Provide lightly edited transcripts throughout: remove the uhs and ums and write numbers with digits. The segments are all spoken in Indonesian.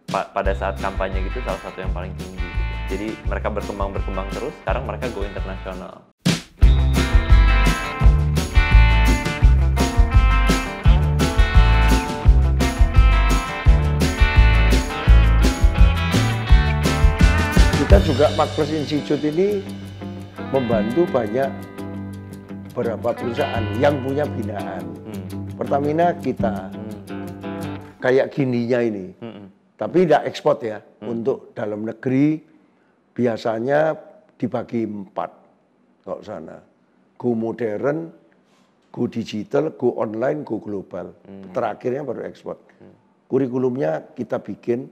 pada saat kampanye gitu salah satu yang paling tinggi gitu. Jadi mereka berkembang terus, sekarang mereka go internasional. Kita juga Marketplace Institute ini membantu banyak beberapa perusahaan yang punya binaan. Pertamina kita kayak gininya ini, tapi tidak ekspor ya. Untuk dalam negeri biasanya dibagi 4 kalau sana. Go modern, go digital, go online, go global. Terakhirnya baru ekspor. Kurikulumnya kita bikin.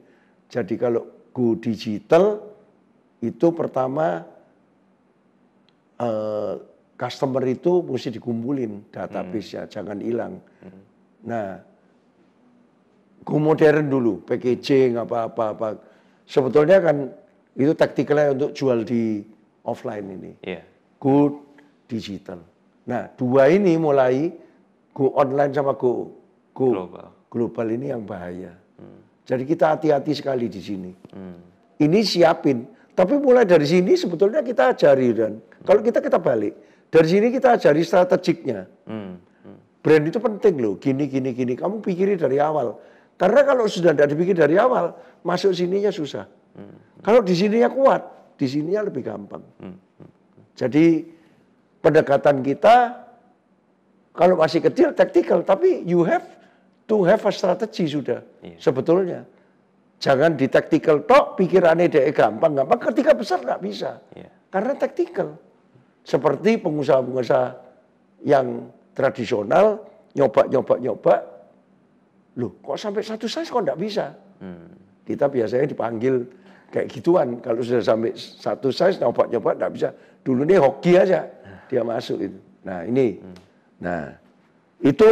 Jadi kalau go digital itu pertama customer itu mesti dikumpulin database-nya, jangan hilang. Nah, go modern dulu, packaging apa-apa. Sebetulnya kan itu taktikalnya untuk jual di offline ini. Go digital. Nah, 2 ini mulai go online sama go global ini yang bahaya. Jadi kita hati-hati sekali di sini. Ini siapin. Tapi mulai dari sini sebetulnya kita ajari, dan kalau kita balik. Dari sini kita ajari strategiknya. Brand itu penting loh, gini. Kamu pikirin dari awal. Karena kalau sudah tidak dipikir dari awal, masuk sininya susah. Kalau di sininya kuat, di sininya lebih gampang. Jadi pendekatan kita, kalau masih kecil, tactical. Tapi you have to have a strategy sudah, sebetulnya. Jangan di tactical tok, pikirannya dia gampang. Ketika besar nggak bisa. Karena tactical. Seperti pengusaha-pengusaha yang tradisional, nyoba. Loh, kok sampai 1 size kok nggak bisa? Kita biasanya dipanggil kayak gituan. Kalau sudah sampai 1 size, nyoba nggak bisa. Dulu ini hoki aja, dia masuk itu. Nah ini. Nah, itu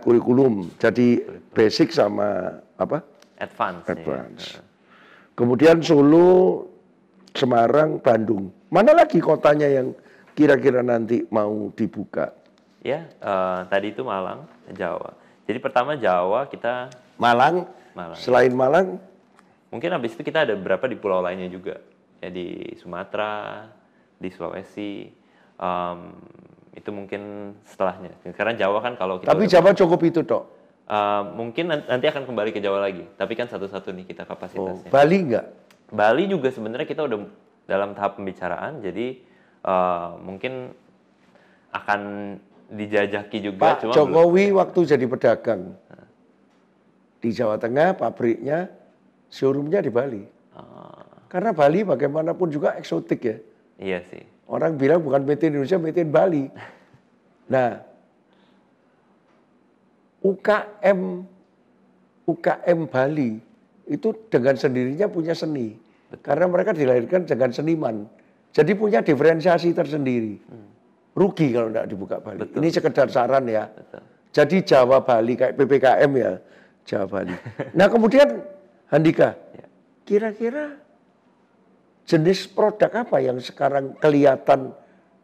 kurikulum. Jadi basic sama apa? Advance. Kemudian Solo, Semarang, Bandung. Mana lagi kotanya yang kira-kira nanti mau dibuka? Ya, tadi itu Malang, Jawa. Jadi pertama Jawa kita Malang. Selain Malang, mungkin habis itu kita ada beberapa di pulau lainnya juga. Ya di Sumatera, di Sulawesi. Itu mungkin setelahnya. Karena Jawa kan kalau kita tapi Jawa cukup itu tok. Mungkin nanti akan kembali ke Jawa lagi. Tapi kan satu-satu nih kita kapasitasnya. Bali enggak? Bali juga sebenarnya kita udah dalam tahap pembicaraan. Jadi mungkin akan dijajaki juga. Pak Jokowi waktu jadi pedagang di Jawa Tengah, pabriknya, showroomnya di Bali. Karena Bali bagaimanapun juga eksotik ya. Iya sih. Orang bilang bukan made in Indonesia, made in Bali. Nah, UKM Bali itu dengan sendirinya punya seni. Karena mereka dilahirkan dengan seniman. Jadi punya diferensiasi tersendiri. Rugi kalau tidak dibuka Bali. Betul. Ini sekedar saran ya. Betul. Jadi Jawa Bali kayak PPKM ya, Jawa Bali. Nah kemudian Handika, kira-kira jenis produk apa yang sekarang kelihatan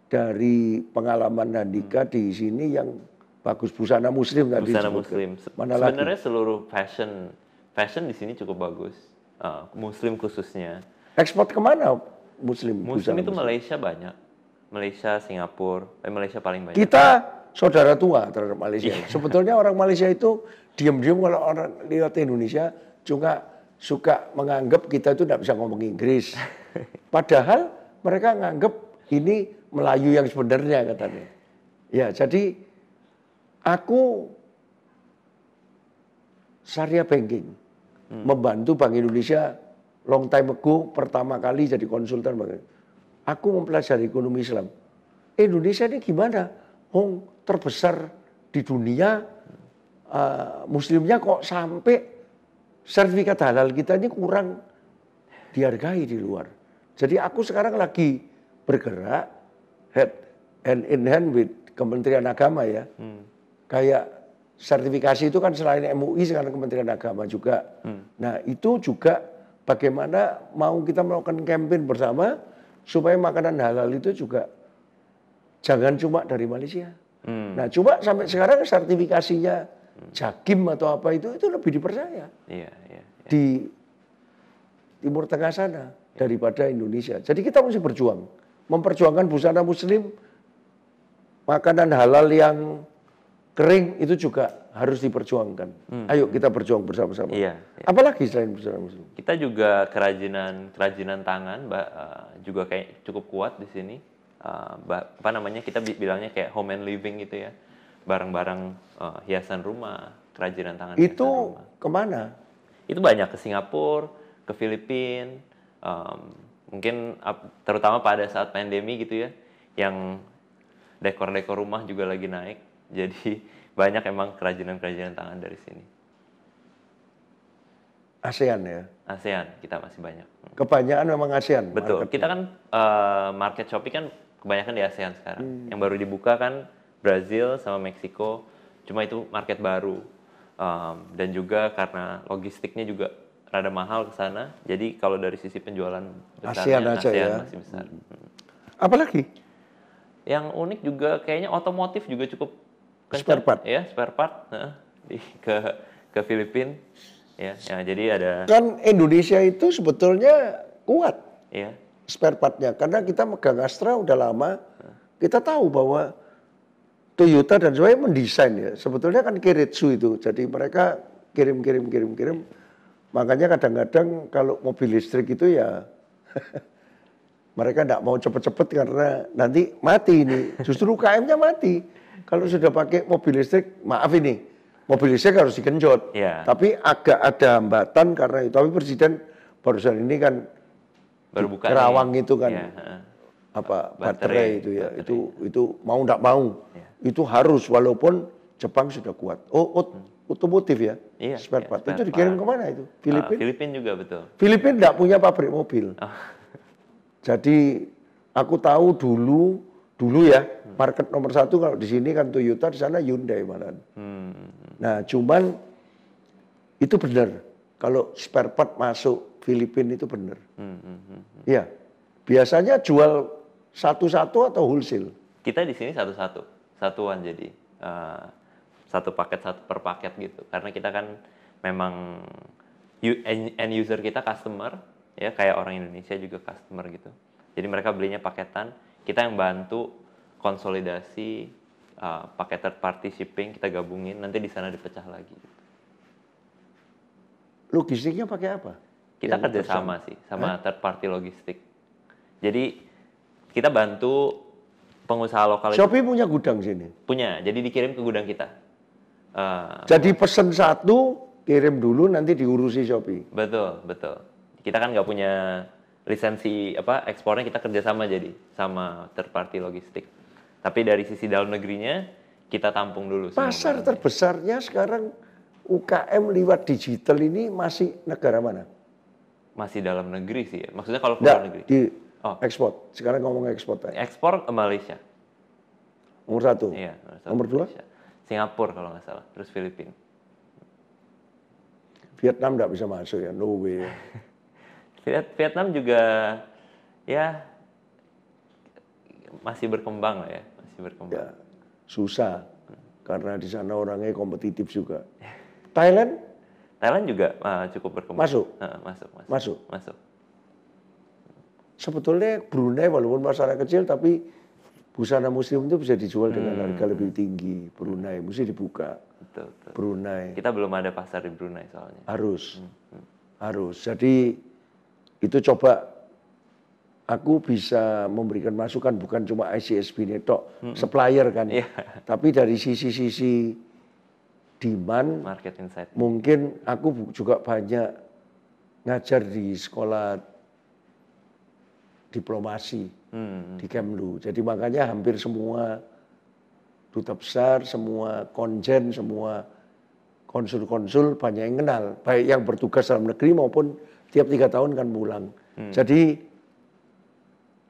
dari pengalaman Handika di sini yang bagus? Busana muslim tadi. Busana muslim. Sebenarnya seluruh fashion di sini cukup bagus. Muslim khususnya. Ekspor kemana muslim? Muslim itu Malaysia banyak. Malaysia, Singapura. Malaysia paling banyak. Kita saudara tua terhadap Malaysia. Sebetulnya orang Malaysia itu diam-diam kalau orang lihat Indonesia juga suka menganggap kita itu tidak bisa ngomong Inggris. Padahal mereka menganggap ini Melayu yang sebenarnya katanya. Ya, jadi aku Syariah Banking membantu Bank Indonesia long time ago, pertama kali jadi konsultan Bank. Aku mempelajari ekonomi Islam. Indonesia ini gimana? Terbesar di dunia, muslimnya kok sampai sertifikat halal kita ini kurang dihargai di luar. Jadi aku sekarang lagi bergerak hand in hand with Kementerian Agama ya. Kayak sertifikasi itu kan selain MUI sekarang Kementerian Agama juga. Nah itu juga bagaimana mau kita melakukan campaign bersama supaya makanan halal itu juga jangan cuma dari Malaysia. Nah coba sampai sekarang sertifikasinya Jakim atau apa itu lebih dipercaya Iya. di Timur Tengah sana daripada Indonesia. Jadi kita mesti berjuang, memperjuangkan busana muslim, makanan halal yang kering itu juga harus diperjuangkan. Ayo kita berjuang bersama-sama. Iya. Apalagi selain busana muslim? Kita juga kerajinan tangan, juga kayak cukup kuat di sini. Apa namanya, kita bilangnya kayak home and living gitu ya. Barang-barang hiasan rumah, kerajinan tangan. Itu kemana? Itu banyak ke Singapura, ke Filipina, mungkin terutama pada saat pandemi gitu ya, yang dekor-dekor rumah juga lagi naik. Jadi banyak emang kerajinan tangan dari sini. ASEAN ya? ASEAN kita masih banyak. Kebanyakan memang ASEAN. Betul. Kita kan market Shopee kan kebanyakan di ASEAN sekarang. Yang baru dibuka kan Brazil sama Meksiko. Cuma itu market baru. Dan juga karena logistiknya juga rada mahal ke sana. Jadi kalau dari sisi penjualan besarnya ASEAN masih besar. Apalagi? Yang unik juga kayaknya otomotif juga cukup spare part. Ya, spare part ke Filipina. Ya, jadi ada. Kan Indonesia itu sebetulnya kuat. Iya. Spare partnya karena kita megang Astra udah lama. Kita tahu bahwa Toyota dan sebagainya mendesain ya. Sebetulnya kan Keiretsu itu. Jadi mereka kirim. Makanya kadang-kadang kalau mobil listrik itu ya mereka tidak mau cepet-cepet karena nanti mati ini. Justru UKM-nya mati. Kalau sudah pakai mobil listrik, maaf ini, mobil listrik harus digenjot. Yeah. Tapi agak ada hambatan karena itu. Tapi Presiden barusan ini kan baru buka Kerawang itu kan baterai itu ya. Itu mau tidak mau. Itu harus walaupun Jepang sudah kuat. Otomotif ya, spare part. Itu dikirim kemana itu? Filipina? Filipina juga betul. Filipina tidak punya pabrik mobil. Jadi aku tahu dulu ya market nomor 1 kalau di sini kan Toyota, di sana Hyundai malah. Nah cuman itu benar kalau spare part masuk Filipina itu benar. Iya, biasanya jual satu-satu atau wholesale? Kita di sini satuan jadi satu per paket gitu. Karena kita kan memang end user kita customer ya, kayak orang Indonesia juga customer gitu. Jadi mereka belinya paketan, kita yang bantu konsolidasi pakai third party shipping, kita gabungin, nanti di sana dipecah lagi. Logistiknya pakai apa? Kita kerjasama sih sama third party logistik. Jadi kita bantu pengusaha lokal. Shopee punya gudang sini? Punya, jadi dikirim ke gudang kita. Jadi pesen satu, kirim dulu, nanti diurusi Shopee? Betul. Kita kan nggak punya lisensi ekspornya, kita kerjasama jadi sama third party logistik. Tapi dari sisi dalam negerinya kita tampung dulu. Pasar terbesarnya sekarang UKM lewat digital ini masih negara mana? Masih dalam negeri sih ya. Maksudnya kalau luar negeri? Ekspor. Sekarang ngomong ekspor. Ekspor ke Malaysia. Nomor 1? Iya. Nomor 2? Malaysia. Singapura kalau nggak salah. Terus Filipina. Vietnam nggak bisa masuk ya? No way. Vietnam juga ya masih berkembang lah ya. Ya, susah. Karena di sana orangnya kompetitif juga. Thailand juga cukup berkembang. Masuk. Sebetulnya Brunei walaupun masalah kecil tapi busana muslim itu bisa dijual dengan harga lebih tinggi. Brunei mesti dibuka. Betul. Brunei. Kita belum ada pasar di Brunei soalnya. Harus. Jadi itu coba aku bisa memberikan masukan bukan cuma ICSP netok, supplier kan. Tapi dari sisi demand, market insight. Mungkin aku juga banyak ngajar di sekolah diplomasi di Kemlu. Jadi makanya hampir semua duta besar, semua konjen, semua konsul-konsul banyak yang kenal. Baik yang bertugas dalam negeri maupun tiap 3 tahun kan pulang. Jadi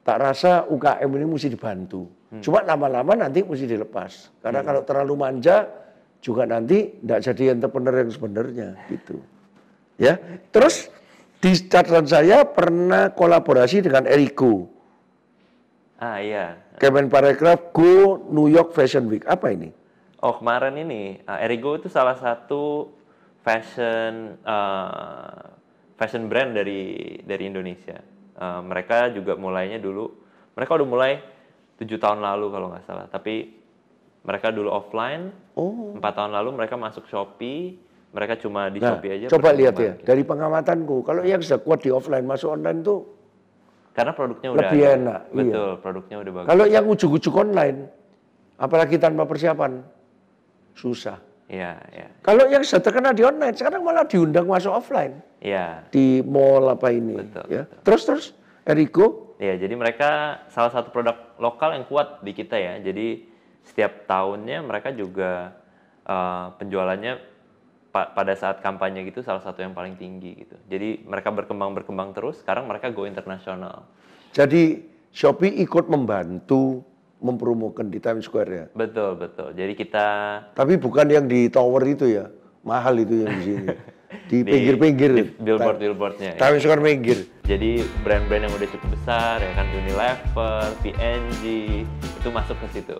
tak rasa UKM ini mesti dibantu. Cuma lama-lama nanti mesti dilepas. Karena kalau terlalu manja juga nanti tidak jadi entrepreneur yang sebenarnya gitu. Ya. Terus di catatan saya pernah kolaborasi dengan Eriko. Iya. Kemenparekraf Go New York Fashion Week. Apa ini? Oh, kemarin ini Erigo itu salah satu fashion brand dari Indonesia. Mereka juga mulainya dulu, mereka udah mulai 7 tahun lalu kalau nggak salah. Tapi mereka dulu offline, Oh. 4 tahun lalu mereka masuk Shopee. Mereka cuma di Nah, Shopee aja. coba lihat ya, berkembang gitu. dari pengamatanku, kalau yang sudah kuat di offline masuk online tuh Karena produknya udah lebih ada. enak, iya. Betul, produknya udah bagus. kalau yang ujuk-ujuk online, apalagi tanpa persiapan, susah. Iya, iya. Kalau yang sudah terkenal di online, sekarang malah diundang masuk offline. Iya. Di mall apa ini. Betul, Ya. Terus, Erigo, Ya, jadi mereka salah satu produk lokal yang kuat di kita ya. Jadi setiap tahunnya mereka juga penjualannya pada saat kampanye gitu salah satu yang paling tinggi gitu. Jadi mereka berkembang terus. Sekarang mereka go internasional. jadi Shopee ikut membantu mempromokan di Times Square ya. Betul, betul. Jadi kita Tapi bukan yang di tower itu ya, mahal itu yang di sini. Di pinggir-pinggir. di billboardnya. Ya. Times Square pinggir. Jadi brand-brand yang udah cukup besar ya kan Unilever, P&G itu masuk ke situ.